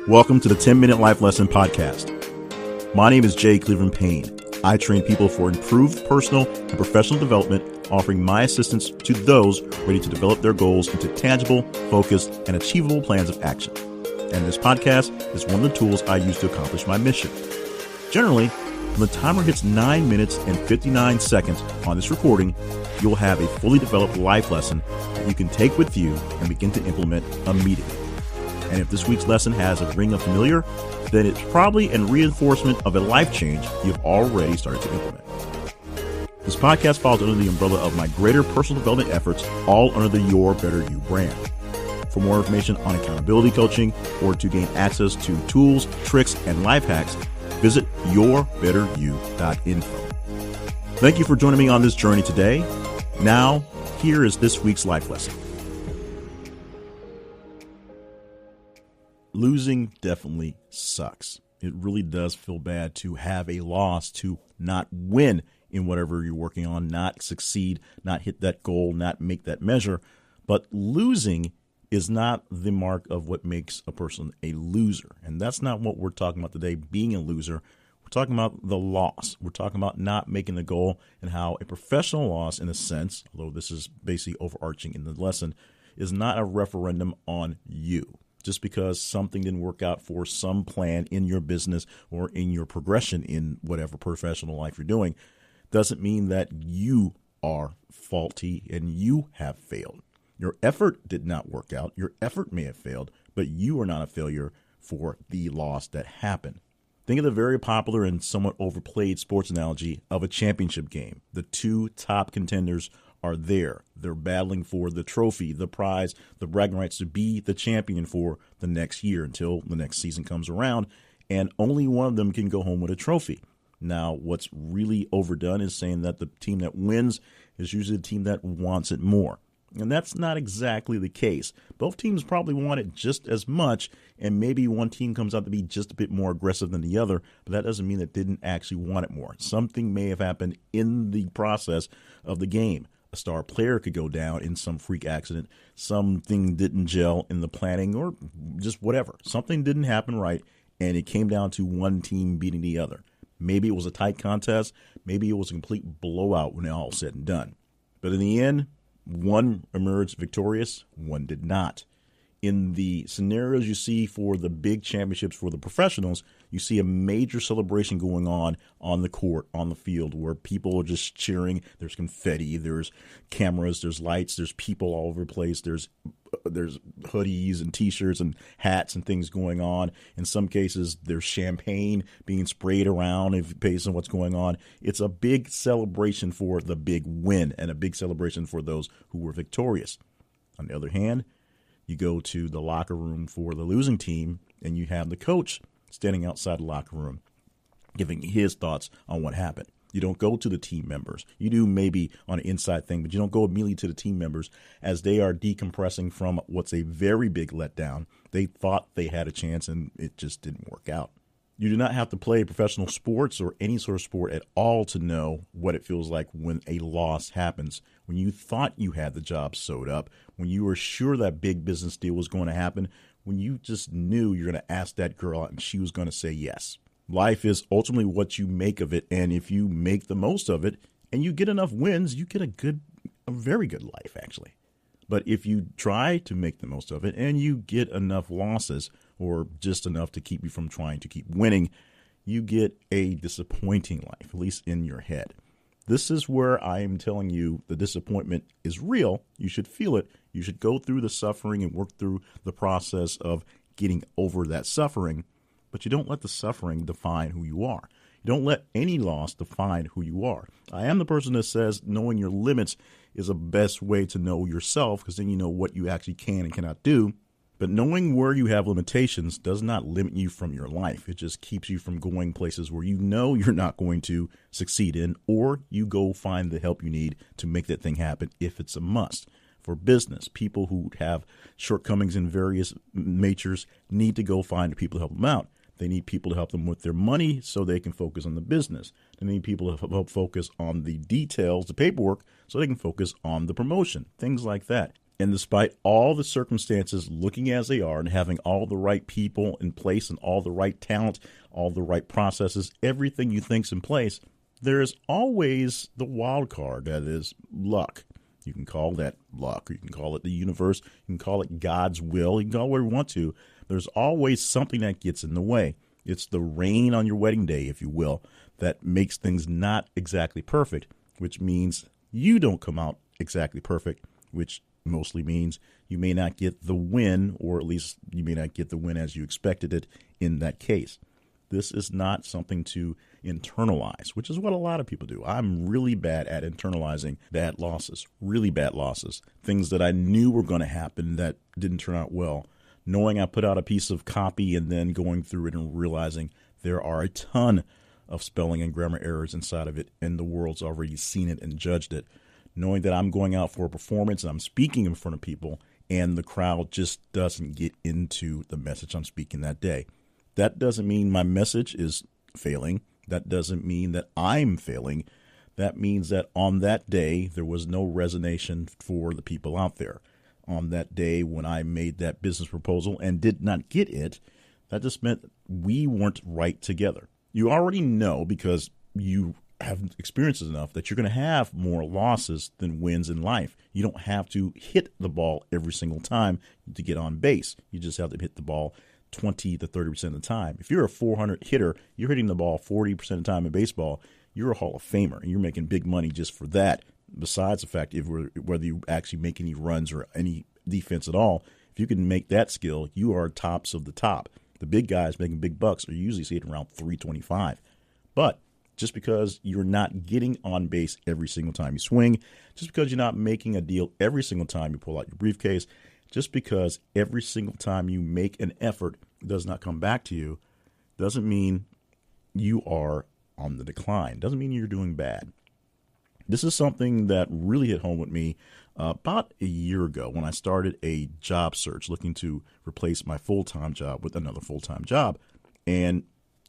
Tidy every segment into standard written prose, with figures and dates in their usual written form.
Welcome to the 10-Minute Life Lesson Podcast. My name is Jay Cleveland Payne. I train people for improved personal and professional development, offering my assistance to those ready to develop their goals into tangible, focused, and achievable plans of action. And this podcast is one of the tools I use to accomplish my mission. Generally, when the timer hits 9 minutes and 59 seconds on this recording, you'll have a fully developed life lesson that you can take with you and begin to implement immediately. And if this week's lesson has a ring of familiar, then it's probably a reinforcement of a life change you've already started to implement. This podcast falls under the umbrella of my greater personal development efforts, all under the Your Better You brand. For more information on accountability coaching or to gain access to tools, tricks, and life hacks, visit yourbetteryou.info. Thank you for joining me on this journey today. Now, here is this week's life lesson. Losing definitely sucks. It really does feel bad to have a loss, to not win in whatever you're working on, not succeed, not hit that goal, not make that measure. But losing is not the mark of what makes a person a loser. And that's not what we're talking about today, being a loser. We're talking about the loss. We're talking about not making the goal and how a professional loss, in a sense, although this is basically overarching in the lesson, is not a referendum on you. Just because something didn't work out for some plan in your business or in your progression in whatever professional life you're doing, doesn't mean that you are faulty and you have failed. Your effort did not work out. Your effort may have failed, but you are not a failure for the loss that happened. Think of the very popular and somewhat overplayed sports analogy of a championship game. The two top contenders are there. They're battling for the trophy, the prize, the bragging rights to be the champion for the next year until the next season comes around, and only one of them can go home with a trophy. Now, what's really overdone is saying that the team that wins is usually the team that wants it more. And that's not exactly the case. Both teams probably want it just as much, and maybe one team comes out to be just a bit more aggressive than the other, but that doesn't mean it didn't actually want it more. Something may have happened in the process of the game. A star player could go down in some freak accident. Something didn't gel in the planning or just whatever. Something didn't happen right, and it came down to one team beating the other. Maybe it was a tight contest. Maybe it was a complete blowout when all said and done. But in the end, one emerged victorious, one did not. In the scenarios you see for the big championships for the professionals, you see a major celebration going on the court, on the field, where people are just cheering. There's confetti, there's cameras, there's lights, there's people all over the place. There's hoodies and T-shirts and hats and things going on. In some cases, there's champagne being sprayed around based on what's going on. It's a big celebration for the big win and a big celebration for those who were victorious. On the other hand, you go to the locker room for the losing team, and you have the coach standing outside the locker room giving his thoughts on what happened. You don't go to the team members. You do maybe on an inside thing, but you don't go immediately to the team members as they are decompressing from what's a very big letdown. They thought they had a chance, and it just didn't work out. You do not have to play professional sports or any sort of sport at all to know what it feels like when a loss happens. When you thought you had the job sewed up, when you were sure that big business deal was going to happen, when you just knew you're going to ask that girl out and she was going to say yes. Life is ultimately what you make of it, and if you make the most of it and you get enough wins, you get a very good life, actually. But if you try to make the most of it and you get enough losses, or just enough to keep you from trying to keep winning, you get a disappointing life, at least in your head. This is where I am telling you the disappointment is real. You should feel it. You should go through the suffering and work through the process of getting over that suffering, but you don't let the suffering define who you are. You don't let any loss define who you are. I am the person that says knowing your limits is the best way to know yourself, because then you know what you actually can and cannot do. But knowing where you have limitations does not limit you from your life. It just keeps you from going places where you know you're not going to succeed in, or you go find the help you need to make that thing happen if it's a must. For business, people who have shortcomings in various natures need to go find people to help them out. They need people to help them with their money so they can focus on the business. They need people to help focus on the details, the paperwork, so they can focus on the promotion, things like that. And despite all the circumstances looking as they are and having all the right people in place and all the right talent, all the right processes, everything you think's in place, there is always the wild card that is luck. You can call that luck, or you can call it the universe, you can call it God's will, you can call it whatever you want to. There's always something that gets in the way. It's the rain on your wedding day, if you will, that makes things not exactly perfect, which means you don't come out exactly perfect, which mostly means you may not get the win, or at least you may not get the win as you expected it in that case. This is not something to internalize, which is what a lot of people do. I'm really bad at internalizing bad losses, really bad losses, things that I knew were going to happen that didn't turn out well. Knowing I put out a piece of copy and then going through it and realizing there are a ton of spelling and grammar errors inside of it, and the world's already seen it and judged it. Knowing that I'm going out for a performance and I'm speaking in front of people, and the crowd just doesn't get into the message I'm speaking that day. That doesn't mean my message is failing. That doesn't mean that I'm failing. That means that on that day, there was no resonation for the people out there. On that day when I made that business proposal and did not get it, that just meant we weren't right together. You already know, because you have experiences enough, that you're going to have more losses than wins in life. You don't have to hit the ball every single time to get on base. You just have to hit the ball 20 to 30% of the time. If you're a 400 hitter, you're hitting the ball 40% of the time in baseball, you're a Hall of Famer, and you're making big money just for that. Besides the fact, whether you actually make any runs or any defense at all, if you can make that skill, you are tops of the top. The big guys making big bucks are usually sitting around 325. But just because you're not getting on base every single time you swing, just because you're not making a deal every single time you pull out your briefcase, just because every single time you make an effort does not come back to you, doesn't mean you are on the decline. Doesn't mean you're doing bad. This is something that really hit home with me about a year ago when I started a job search looking to replace my full-time job with another full-time job, and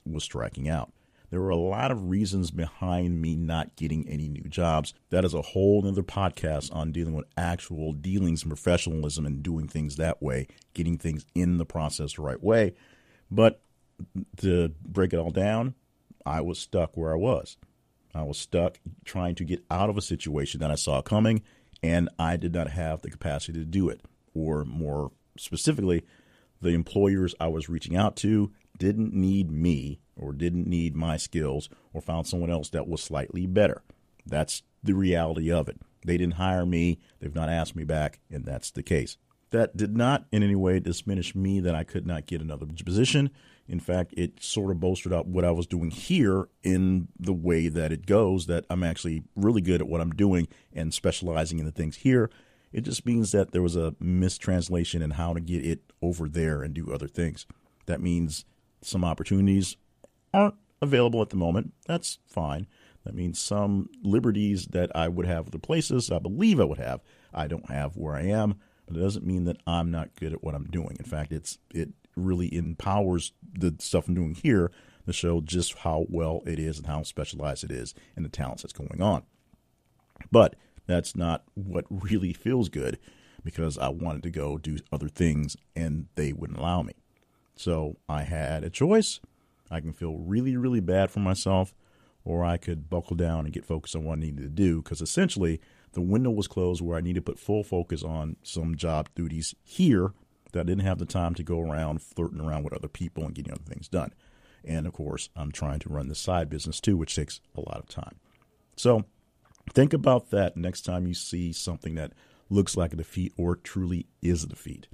was striking out. There were a lot of reasons behind me not getting any new jobs. That is a whole nother podcast on dealing with actual dealings and professionalism and doing things that way, getting things in the process the right way. But to break it all down, I was stuck where I was. I was stuck trying to get out of a situation that I saw coming, and I did not have the capacity to do it. Or more specifically, the employers I was reaching out to didn't need me, or didn't need my skills, or found someone else that was slightly better. That's the reality of it. They didn't hire me. They've not asked me back, and that's the case. That did not in any way diminish me that I could not get another position. In fact, it sort of bolstered up what I was doing here in the way that it goes, that I'm actually really good at what I'm doing and specializing in the things here. It just means that there was a mistranslation in how to get it over there and do other things. That means some opportunities aren't available at the moment. That's fine. That means some liberties that I would have other places, I believe I would have, I don't have where I am. But it doesn't mean that I'm not good at what I'm doing. In fact, it really empowers the stuff I'm doing here to show just how well it is and how specialized it is and the talents that's going on. But that's not what really feels good, because I wanted to go do other things and they wouldn't allow me. So I had a choice. I can feel really, really bad for myself, or I could buckle down and get focused on what I needed to do, because essentially the window was closed where I needed to put full focus on some job duties here that I didn't have the time to go around flirting around with other people and getting other things done. And of course, I'm trying to run this side business too, which takes a lot of time. So think about that next time you see something that looks like a defeat or truly is a defeat.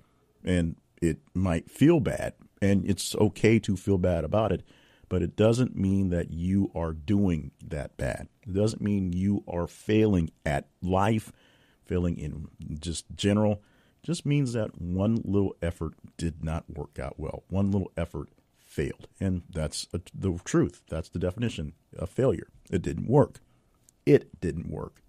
And it might feel bad, and it's okay to feel bad about it, but it doesn't mean that you are doing that bad. It doesn't mean you are failing at life, failing in just general. It just means that one little effort did not work out well. One little effort failed. And that's the truth. That's the definition of failure. It didn't work. It didn't work.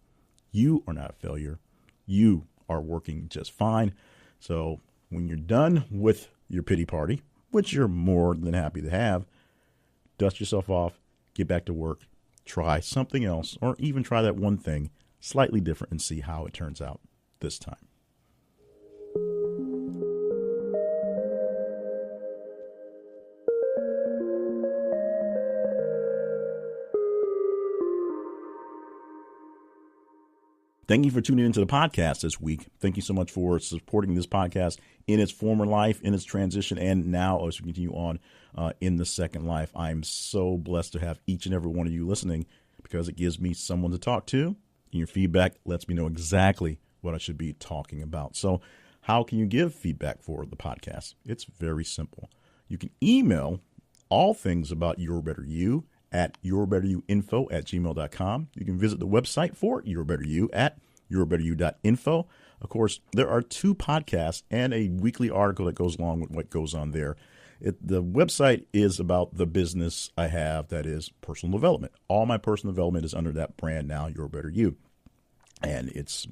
You are not a failure. You are working just fine. So when you're done with your pity party, which you're more than happy to have, dust yourself off, get back to work, try something else, or even try that one thing slightly different and see how it turns out this time. Thank you for tuning into the podcast this week. Thank you so much for supporting this podcast in its former life, in its transition, and now as we continue on in the second life. I'm so blessed to have each and every one of you listening because it gives me someone to talk to. And your feedback lets me know exactly what I should be talking about. So how can you give feedback for the podcast? It's very simple. You can email all things about Your Better You at yourbetteryouinfo@gmail.com. You can visit the website for Your Better You at yourbetteryou.info. Of course, there are 2 podcasts and a weekly article that goes along with what goes on there. The website is about the business I have that is personal development. All my personal development is under that brand now, Your Better You. And it's,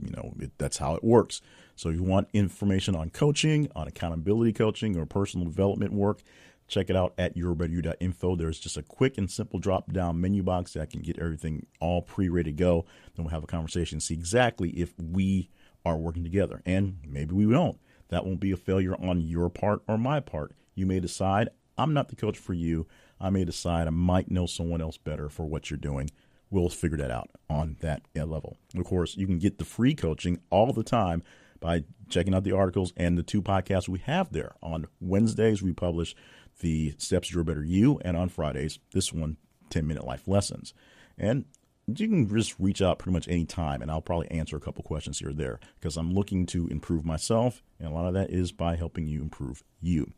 that's how it works. So if you want information on coaching, on accountability coaching, or personal development work, check it out at yourbetteryou.info. There's just a quick and simple drop-down menu box that can get everything all pre-ready to go. Then we'll have a conversation, see exactly if we are working together. And maybe we don't. That won't be a failure on your part or my part. You may decide, I'm not the coach for you. I may decide I might know someone else better for what you're doing. We'll figure that out on that level. Of course, you can get the free coaching all the time by checking out the articles and the 2 podcasts we have there. On Wednesdays, we publish the Steps to Your Better You, and on Fridays, this one, 10-Minute Life Lessons. And you can just reach out pretty much any time, and I'll probably answer a couple questions here or there because I'm looking to improve myself, and a lot of that is by helping you improve you.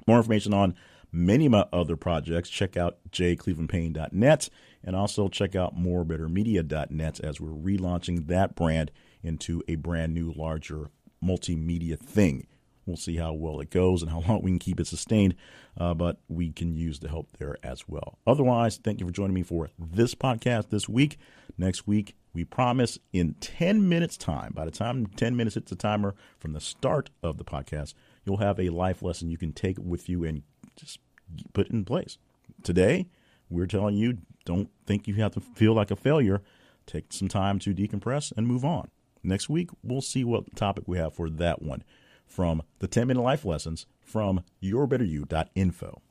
More information on many of my other projects, check out jclevelandpayne.net, and also check out morebettermedia.net as we're relaunching that brand into a brand new, larger multimedia thing. We'll see how well it goes and how long we can keep it sustained, but we can use the help there as well. Otherwise, thank you for joining me for this podcast this week. Next week, we promise in 10 minutes time, by the time 10 minutes hits the timer from the start of the podcast, you'll have a life lesson you can take with you and just put it in place. Today, we're telling you, don't think you have to feel like a failure. Take some time to decompress and move on. Next week, we'll see what topic we have for that one from the 10-Minute Life Lessons from yourbetteryou.info.